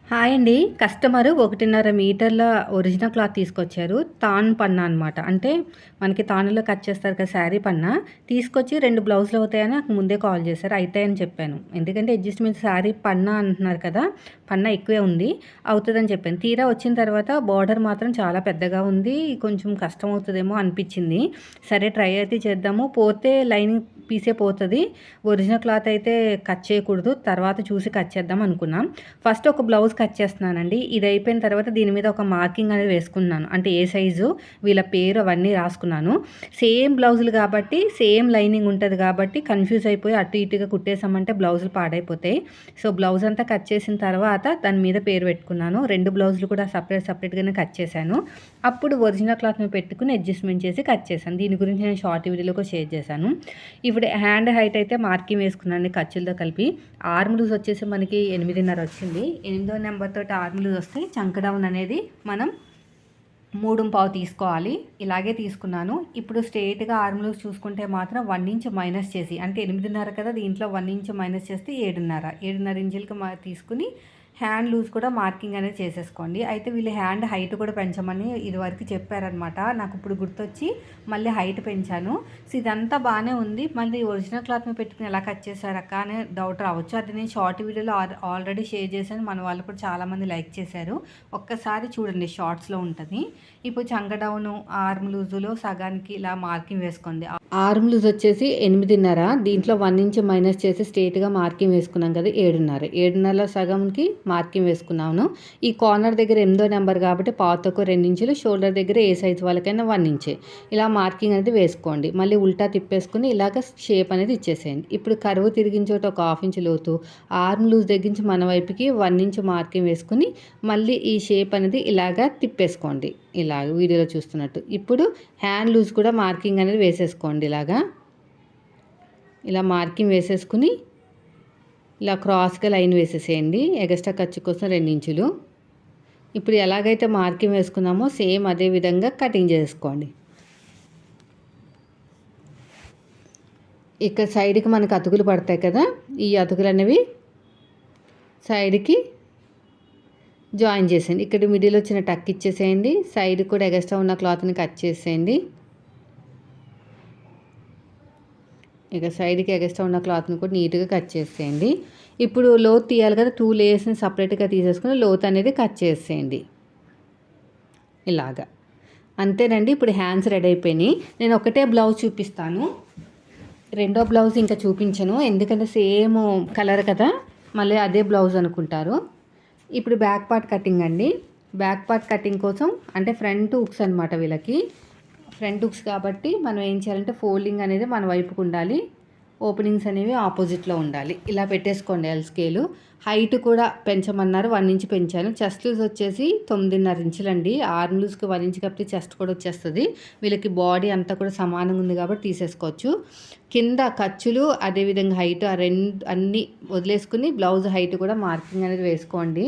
Hi అండి. Customer 1.5 మీటర్ల original cloth తీసుకొచ్చారు. తాన్ పన్నా అనమాట. అంటే మనకి తానులో కట్ చేస్తారు కదా! శారీ పన్నా. తీసుకొచ్చి 2 బ్లౌజులు అవుతాయని నాకు ముందే కాల్ చేశారు. అయితాయని చెప్పాను. ఎందుకంటే అడ్జస్ట్‌మెంట్ శారీ పన్నా అంటున్నారు కదా! పన్నా ఎక్కువే ఉంది. అవుతదని చెప్పాను. తీరా వచ్చిన తర్వాత బోర్డర్ మాత్రం చాలా పెద్దగా ఉంది. కొంచెం కష్టమవుతదేమో అనిపిచ్చింది. సరే ట్రై అయితే చేద్దాము. పోతే లైనింగ్ పీసే పోతది. ఒరిజినల్ క్లాత్ అయితే కట్ చేయకూడదు. తర్వాత చూసి కట్ చేద్దాం అనుకున్నాం. ఫస్ట్ ఒక బ్లౌజ్ కట్ చేస్తున్నానండి. ఇది అయిపోయిన తర్వాత దీని మీద ఒక మార్కింగ్ అనేది వేసుకున్నాను. అంటే ఏ సైజు, వీళ్ళ పేరు అవన్నీ రాసుకున్నాను. సేమ్ బ్లౌజులు కాబట్టి సేమ్ లైనింగ్ ఉంటది కాబట్టి కన్‌ఫ్యూజ్ అయిపోయి అటు ఇటుగా కుట్టేసామంటే బ్లౌజులు పాడైపోతాయి. సో, బ్లౌజ్ అంతా కట్ చేసిన తర్వాత దాని మీద పేరు పెట్టుకున్నాను. 2 బ్లౌజులు కూడా సెపరేట్‌గానే కట్ చేశాను. అప్పుడు ఒరిజినల్ క్లాత్ మీద పెట్టుకొని అడ్జస్ట్‌మెంట్ చేసి కట్ చేశాను. దీని గురించి నేను షార్ట్ వీడియోలో కూడా షేర్ చేశాను. ఇప్పుడు హ్యాండ్ హైట్ అయితే మార్కింగ్ వేసుకున్నానండి ఖర్చులతో కలిపి. ఆర్మ్ లూజ్ వచ్చేసి మనకి 8.5 వచ్చింది. 8వ నెంబర్ తోటి ఆర్మ్ లూజ్ వస్తే చంక డౌన్ అనేది మనం 3.25 తీసుకోవాలి. ఇలాగే తీసుకున్నాను. ఇప్పుడు స్ట్రెయిట్‌గా ఆర్మ్ లూజ్ చూసుకుంటే మాత్రం 1 ఇంచ్ మైనస్ చేసి అంటే 8.5 కదా! దీంట్లో 1 ఇంచ్ మైనస్ చేస్తే 7.5. 7.5 ఇంచులకి తీసుకుని హ్యాండ్ లూజ్ కూడా మార్కింగ్ అనేది చేసేసుకోండి. అయితే వీళ్ళు హ్యాండ్ హైట్ కూడా పెంచమని ఇదివరకు చెప్పారనమాట. నాకు ఇప్పుడు గుర్తొచ్చి మళ్ళీ హైట్ పెంచాను. సో, ఇదంతా బాగానే ఉంది. మళ్ళీ ఒరిజినల్ క్లాత్ మీద పెట్టుకుని ఎలా కట్ చేశారక్క అనే డౌట్ రావచ్చు. అది నేను షార్ట్ వీడియోలో ఆల్రెడీ షేర్ చేశాను. మన వాళ్ళు కూడా చాలామంది లైక్ చేశారు. ఒక్కసారి చూడండి, షార్ట్స్‌లో ఉంటది. ఇప్పుడు చంక డౌను, ఆర్మ్ లూజులో సగానికి ఇలా మార్కింగ్ వేసుకోండి. ఆర్మ్ లూజ్ వచ్చేసి 8.5. దీంట్లో 1 ఇంచ్ మైనస్ చేసి స్ట్రెయిట్‌గా మార్కింగ్ వేసుకున్నాం కదా! 7.5. 7.5లో సగంకి మార్కింగ్ వేసుకున్నాను. ఈ కార్నర్ దగ్గర 8దో నెంబర్ కాబట్టి పావుతక్కువ 2 ఇంచులు, షోల్డర్ దగ్గర ఏ సైజ్ వాళ్ళకైనా 1 ఇంచే. ఇలా మార్కింగ్ అనేది వేసుకోండి. మళ్ళీ ఉల్టా తిప్పేసుకుని ఇలాగ షేప్ అనేది ఇచ్చేసేయండి. ఇప్పుడు కర్వ్ తిరిగిన చోట ఒక 1/2 ఇంచ్ లోతు, ఆర్మ్ లూజ్ దగ్గరించి మన వైపుకి 1 ఇంచ్ మార్కింగ్ వేసుకుని మళ్ళీ ఈ షేప్ అనేది ఇలాగా తిప్పేసుకోండి. ఇలాగ వీడియోలో చూస్తున్నట్టు. ఇప్పుడు హ్యాండ్ లూజ్ కూడా మార్కింగ్ అనేది వేసేసుకోండి ఇలాగా. ఇలా మార్కింగ్ వేసేసుకుని ఇలా క్రాస్‌గా లైన్ వేసేసేయండి. ఎగస్ట్రా ఖర్చు కోసం 2 ఇంచులు. ఇప్పుడు ఎలాగైతే మార్కింగ్ వేసుకున్నామో సేమ్ అదే విధంగా కటింగ్ చేసుకోండి. ఇక్కడ సైడ్‌కి మనకు అతుకులు పడతాయి కదా! ఈ అతుకులు అనేవి సైడ్‌కి జాయిన్ చేసేయండి. ఇక్కడ మిడిల్ వచ్చిన టక్ ఇచ్చేసేయండి. సైడ్ కూడా ఎగస్ట్రా ఉన్న క్లాత్‌ని కట్ చేసేయండి. ఇక సైడ్‌కి ఎగస్ట్రా ఉన్న క్లాత్‌ని కూడా నీట్‌గా కట్ చేసేయండి. ఇప్పుడు లోతు తీయాలి కదా! 2 లేయర్స్‌ని సెపరేట్‌గా తీసేసుకొని లోతు అనేది కట్ చేసేయండి. ఇలాగా. అంతేనండి. ఇప్పుడు హ్యాండ్స్ రెడీ అయిపోయినాయి. నేను ఒకటే బ్లౌజ్ చూపిస్తాను. రెండో బ్లౌజ్ ఇంకా చూపించను. ఎందుకంటే సేమ్ కలర్ కదా! మళ్ళీ అదే బ్లౌజ్ అనుకుంటారు. ఇప్పుడు బ్యాక్ పార్ట్ కటింగ్ అండి. బ్యాక్ పార్ట్ కటింగ్ కోసం అంటే ఫ్రంట్ హుక్స్ అనమాట వీళ్ళకి. ఫ్రంట్ హుక్స్ కాబట్టి మనం ఏం చేయాలంటే ఫోల్డింగ్ అనేది మన వైపుకు ఉండాలి. ఓపెనింగ్స్ అనేవి ఆపోజిట్లో ఉండాలి. ఇలా పెట్టేసుకోండి ఎల్ స్కేలు. హైట్ కూడా పెంచమన్నారు. 1 ఇంచ్ పెంచాను. చెస్ట్ లూజ్ వచ్చేసి 9.5 ఇంచులండి. ఆర్మ్ లూజ్కి 1 ఇంచ్ కాబట్టి చెస్ట్ కూడా వచ్చేస్తుంది. వీళ్ళకి బాడీ అంతా కూడా సమానంగా ఉంది కాబట్టి తీసేసుకోవచ్చు. కింద ఖర్చులు అదేవిధంగా హైట్ అన్నీ వదిలేసుకుని బ్లౌజ్ హైట్ కూడా మార్కింగ్ అనేది వేసుకోండి.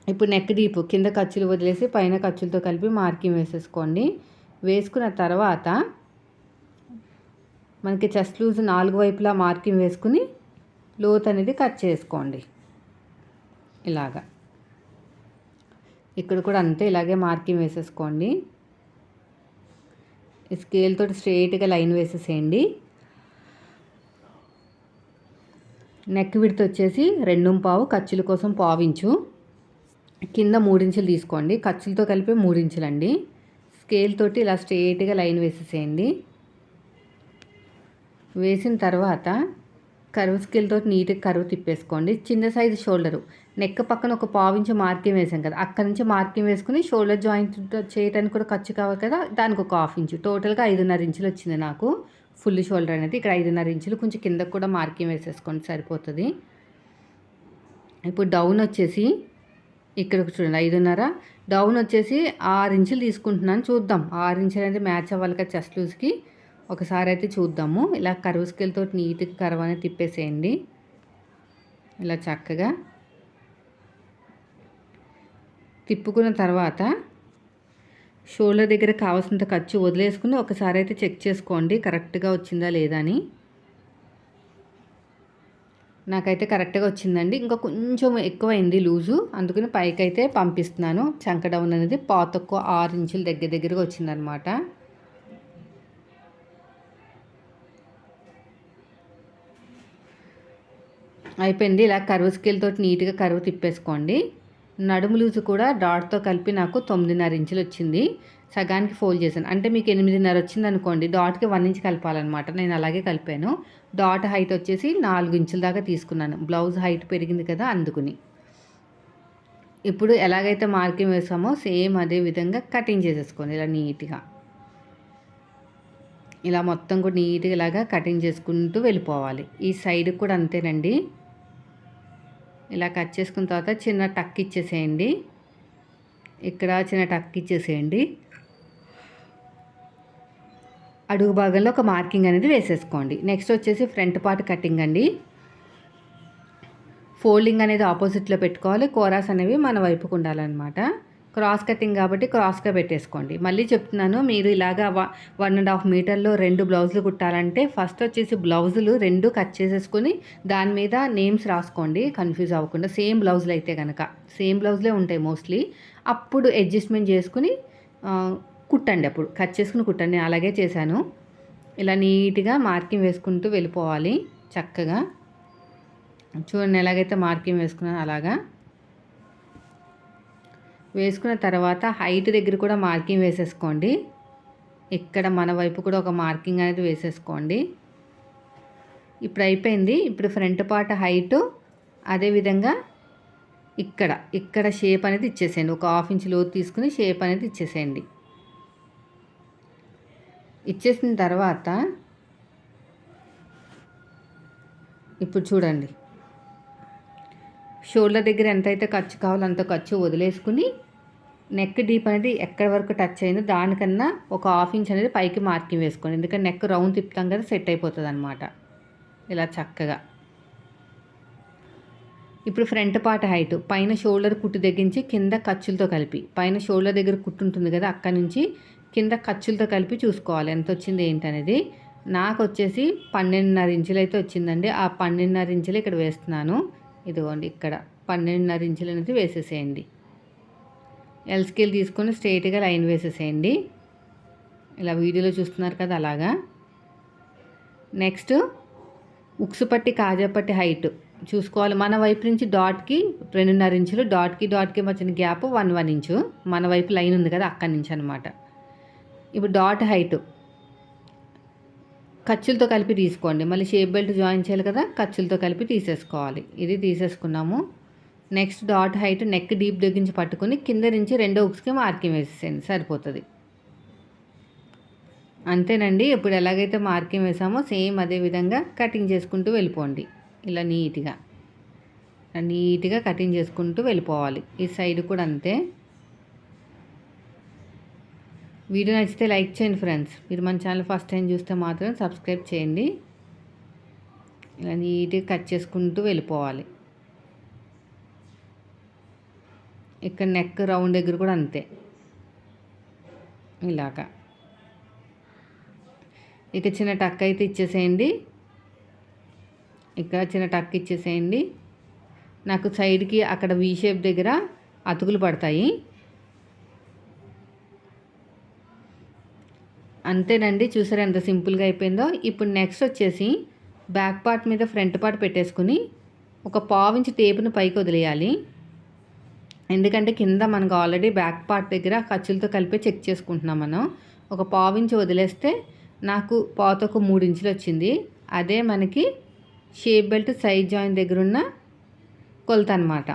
ఇప్పుడు నెక్ డీప్ కింద ఖర్చులు వదిలేసి పైన ఖర్చులతో కలిపి మార్కింగ్ వేసేసుకోండి. వేసుకున్న తర్వాత మనకి చెస్ట్ లూజ్ 4 వైపులా మార్కింగ్ వేసుకుని లోత్ అనేది కట్ చేసుకోండి. ఇలాగా ఇక్కడ కూడా అంతే ఇలాగే మార్కింగ్ వేసేసుకోండి. స్కేల్ తోటి స్ట్రెయిట్‌గా లైన్ వేసేసేయండి. నెక్ విడ్త్ వచ్చేసి 2.25, ఖర్చుల కోసం 1/2 ఇంచు. కింద 3 ఇంచులు తీసుకోండి. ఖర్చులతో కలిపి 3 ఇంచులండి. స్కేల్ తోటి ఇలా స్ట్రెయిట్‌గా లైన్ వేసేసేయండి. వేసిన తర్వాత కర్వ్ స్కేల్ తోటి నీట్‌గా కర్వ్ తిప్పేసుకోండి. చిన్న సైజు షోల్డరు నెక్ పక్కన ఒక 1/2 ఇంచు మార్కింగ్ వేసాం కదా! అక్కడి నుంచి మార్కింగ్ వేసుకుని షోల్డర్ జాయింట్ చేయడానికి కూడా ఖర్చు కావాలి కదా! దానికి ఒక 1/2 ఇంచు. టోటల్‌గా 5.5 ఇంచులు వచ్చింది నాకు ఫుల్ షోల్డర్ అనేది. ఇక్కడ 5.5 ఇంచులు. కొంచెం కిందకు కూడా మార్కింగ్ వేసేసుకోండి సరిపోతుంది. ఇప్పుడు డౌన్ వచ్చేసి ఇక్కడ చూడండి 5.5. డౌన్ వచ్చేసి 6 ఇంచులు తీసుకుంటున్నాను. చూద్దాం 6 ఇంచులు అనేది మ్యాచ్ అవ్వాలి కదా చెస్ట్ లూజ్‌కి. ఒకసారి అయితే చూద్దాము. ఇలా కర్వ్ స్కేల్ తోటి నీట్‌గా కర్వ్ అనేది తిప్పేసేయండి. ఇలా చక్కగా తిప్పుకున్న తర్వాత షోల్డర్ దగ్గర కావాల్సినంత ఖర్చు వదిలేసుకుని ఒకసారి అయితే చెక్ చేసుకోండి కరెక్ట్గా వచ్చిందా లేదా అని. నాకైతే కరెక్ట్గా వచ్చిందండి. ఇంకా కొంచెం ఎక్కువైంది లూజు, అందుకని పైకైతే పంపిస్తున్నాను. చంక డౌన్ అనేది పాతొక్క 6 ఇంచులు దగ్గరగా వచ్చిందనమాట. అయిపోయింది. ఇలా కర్వ్ స్కేల్ తోటి నీట్గా కర్వ్ తిప్పేసుకోండి. నడుము లూజు కూడా డాట్తో కలిపి నాకు 9.5 ఇంచులు వచ్చింది. సగానికి ఫోల్డ్ చేశాను. అంటే మీకు 8.5 వచ్చింది అనుకోండి, డాట్కి 1 ఇంచ్ కలపాలన్నమాట. నేను అలాగే కలిపాను. డాట్ హైట్ వచ్చేసి 4 ఇంచుల దాకా తీసుకున్నాను. బ్లౌజ్ హైట్ పెరిగింది కదా, అందుకుని. ఇప్పుడు ఎలాగైతే మార్కింగ్ వేసామో సేమ్ అదే విధంగా కటింగ్ చేసేసుకోండి ఇలా నీట్గా. ఇలా మొత్తం కూడా నీట్గా ఇలాగా కటింగ్ చేసుకుంటూ వెళ్ళిపోవాలి. ఈ సైడ్కి కూడా అంతేనండి. ఇలా కట్ చేసుకున్న తర్వాత చిన్న టక్ ఇచ్చేసేయండి. ఇక్కడ చిన్న టక్ ఇచ్చేసేయండి. అడుగు భాగంలో ఒక మార్కింగ్ అనేది వేసేసుకోండి. నెక్స్ట్ వచ్చేసి ఫ్రంట్ పార్ట్ కటింగ్ అండి. ఫోల్డింగ్ అనేది ఆపోజిట్లో పెట్టుకోవాలి. కోరాస్ అనేవి మన వైపుకు ఉండాలన్నమాట. క్రాస్ కటింగ్ కాబట్టి క్రాస్గా పెట్టేసుకోండి. మళ్ళీ చెప్తున్నాను, మీరు ఇలాగా 1.5 మీటర్లో 2 బ్లౌజులు కుట్టాలంటే ఫస్ట్ వచ్చేసి బ్లౌజులు 2 కట్ చేసేసుకొని దాని మీద నేమ్స్ రాసుకోండి, కన్ఫ్యూజ్ అవ్వకుండా. సేమ్ బ్లౌజులు అయితే కనుక సేమ్ బ్లౌజులే ఉంటాయి మోస్ట్లీ. అప్పుడు అడ్జస్ట్మెంట్ చేసుకుని కుట్టండి. అప్పుడు కట్ చేసుకుని కుట్టండి. అలాగే చేశాను. ఇలా నీట్గా మార్కింగ్ వేసుకుంటూ వెళ్ళిపోవాలి చక్కగా. చూడండి ఎలాగైతే మార్కింగ్ వేసుకున్నాను అలాగా. వేసుకున్న తర్వాత హైట్ దగ్గర కూడా మార్కింగ్ వేసేసుకోండి. ఇక్కడ మన వైపు కూడా ఒక మార్కింగ్ అనేది వేసేసుకోండి. ఇప్పుడు అయిపోయింది. ఇప్పుడు ఫ్రంట్ పార్ట్ హైటు, అదేవిధంగా ఇక్కడ షేప్ అనేది ఇచ్చేసేయండి. ఒక 1/2 ఇంచ్ లోతు తీసుకుని షేప్ అనేది ఇచ్చేసేయండి. ఇచ్చేసిన తర్వాత ఇప్పుడు చూడండి, షోల్డర్ దగ్గర ఎంతైతే ఖర్చు కావాలో అంత ఖర్చు వదిలేసుకుని నెక్ డీప్ అనేది ఎక్కడి వరకు టచ్ అయిందో దానికన్నా ఒక 1/2 ఇంచ్ అనేది పైకి మార్కింగ్ వేసుకోండి. ఎందుకంటే నెక్ రౌండ్ తిప్పుతాం కదా, సెట్ అయిపోతుంది అనమాట ఇలా చక్కగా. ఇప్పుడు ఫ్రంట్ పార్ట్ హైట్ పైన షోల్డర్ కుట్టు దగ్గరించి కింద ఖర్చులతో కలిపి, పైన షోల్డర్ దగ్గర కుట్టు ఉంటుంది కదా, అక్కడి నుంచి కింద ఖర్చులతో కలిపి చూసుకోవాలి ఎంత వచ్చింది ఏంటనేది. నాకు వచ్చేసి 12.5 ఇంచులు అయితే వచ్చిందండి. ఆ 12.5 ఇంచులు ఇక్కడ వేస్తున్నాను. ఇదిగోండి ఇక్కడ 12.5 ఇంచులు అనేది వేసేసేయండి. ఎల్ స్కేల్ తీసుకొని స్ట్రైట్గా లైన్ వేసేసేయండి. ఇలా వీడియోలో చూస్తున్నారు కదా అలాగా. నెక్స్ట్ ఉక్సు పట్టి కాజా పట్టి హైట్ చూసుకోవాలి. మన వైపు నుంచి డాట్కి 2.5 ఇంచులు, డాట్కి వచ్చిన గ్యాప్ 1 ఇంచు. మన వైపు లైన్ ఉంది కదా అక్కడి నుంచి అనమాట. ఇప్పుడు డాట్ హైట్ ఖర్చులతో కలిపి తీసుకోండి. మళ్ళీ షేప్ బెల్ట్ జాయిన్ చేయాలి కదా, ఖర్చులతో కలిపి తీసేసుకోవాలి. ఇది తీసేసుకున్నాము. నెక్స్ట్ డాట్ హైట్ నెక్ డీప్ దగ్గర నుంచి పట్టుకుని కింద నుంచి 2 ఉక్స్కి మార్కింగ్ వేసేసేయండి, సరిపోతుంది. అంతేనండి. ఇప్పుడు ఎలాగైతే మార్కింగ్ వేసామో సేమ్ అదే విధంగా కటింగ్ చేసుకుంటూ వెళ్ళిపోండి. ఇలా నీట్గా కటింగ్ చేసుకుంటూ వెళ్ళిపోవాలి. ఈ సైడ్ కూడా అంతే. వీడియో నచ్చితే లైక్ చేయండి ఫ్రెండ్స్. మీరు మన ఛానల్ ఫస్ట్ టైం చూస్తే మాత్రం సబ్స్క్రైబ్ చేయండి. ఇలా నీట్గా కట్ చేసుకుంటూ వెళ్ళిపోవాలి. ఇక్కడ నెక్ రౌండ్ దగ్గర కూడా అంతే ఇలాగా. ఇక చిన్న టక్ అయితే ఇచ్చేసేయండి. ఇక్కడ చిన్న టక్ ఇచ్చేసేయండి. నాకు సైడ్కి అక్కడ వీ షేప్ దగ్గర అతుకులు పడతాయి. అంతేనండి. చూసారా ఎంత సింపుల్గా అయిపోయిందో. ఇప్పుడు నెక్స్ట్ వచ్చేసి బ్యాక్ పార్ట్ మీద ఫ్రంట్ పార్ట్ పెట్టేసుకుని ఒక 1/2 ఇంచ్ టేపును పైకి వదిలేయాలి. ఎందుకంటే కింద మనకు ఆల్రెడీ బ్యాక్ పార్ట్ దగ్గర ఖర్చులతో కలిపి చెక్ చేసుకుంటున్నాం మనం. ఒక 1/2 ఇంచ్ వదిలేస్తే నాకు పాతకు 3 ఇంచులు వచ్చింది. అదే మనకి షేప్ బెల్ట్ సైడ్ జాయిన్ దగ్గర ఉన్న కొలత అనమాట.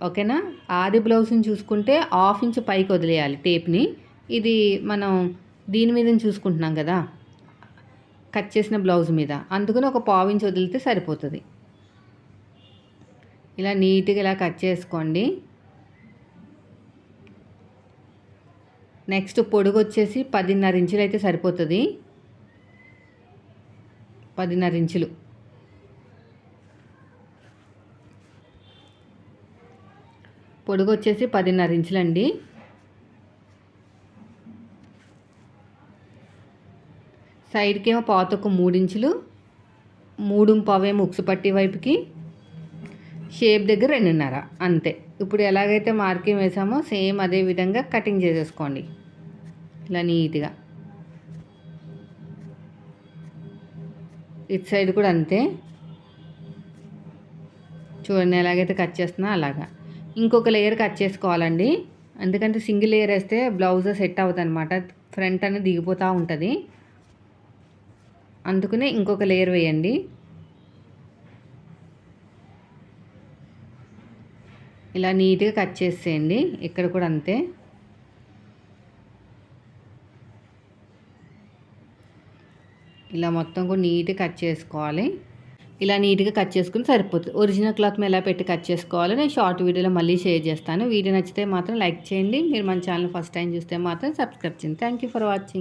ఓకేనా. ఆది బ్లౌజ్ని చూసుకుంటే 1/2 ఇంచ్ పైకి వదిలేయాలి టేప్ని. ఇది మనం దీని మీద చూసుకుంటున్నాం కదా కట్ చేసిన బ్లౌజ్ మీద, అందుకని ఒక 1/2 ఇంచ్ వదిలితే సరిపోతుంది. ఇలా నీట్గా ఇలా కట్ చేసుకోండి. నెక్స్ట్ పొడుగు వచ్చేసి 10.5 ఇంచులు అయితే సరిపోతుంది. 10.5 ఇంచులు. పొడుగు వచ్చేసి 10.5 ఇంచులండి. సైడ్కి ఏమో పాతకు 3 ఇంచులు, 3.25 ఉక్సు పట్టి వైపుకి, షేప్ దగ్గర 2.5 అంతే. ఇప్పుడు ఎలాగైతే మార్కింగ్ వేసామో సేమ్ అదే విధంగా కటింగ్ చేసేసుకోండి ఇలా నీట్గా. ఇటు సైడ్ కూడా అంతే. చూడండి ఎలాగైతే కట్ చేస్తున్నా అలాగా. ఇంకొక లేయర్ కట్ చేసుకోవాలండి, ఎందుకంటే సింగిల్ లేయర్ వేస్తే బ్లౌజ్ సెట్ అవుతుంది అనమాట, ఫ్రంట్ అనేది దిగిపోతూ ఉంటుంది. అందుకనే ఇంకొక లేయర్ వేయండి. ఇలా నీట్గా కట్ చేసేయండి. ఇక్కడ కూడా అంతే. ఇలా మొత్తం కూడా నీట్గా కట్ చేసుకోవాలి. ఇలా నీట్గా కట్ చేసుకుని సరిపోతుంది. ఒరిజినల్ క్లాత్ ఎలా పెట్టి కట్ చేసుకోవాలో నేను షార్ట్ వీడియోలో మళ్ళీ షేర్ చేస్తాను. వీడియో నచ్చితే మాత్రం లైక్ చేయండి. మీరు మన ఛానల్ ఫస్ట్ టైం చూస్తే మాత్రం సబ్స్క్రైబ్ చేయండి. Thank you for watching.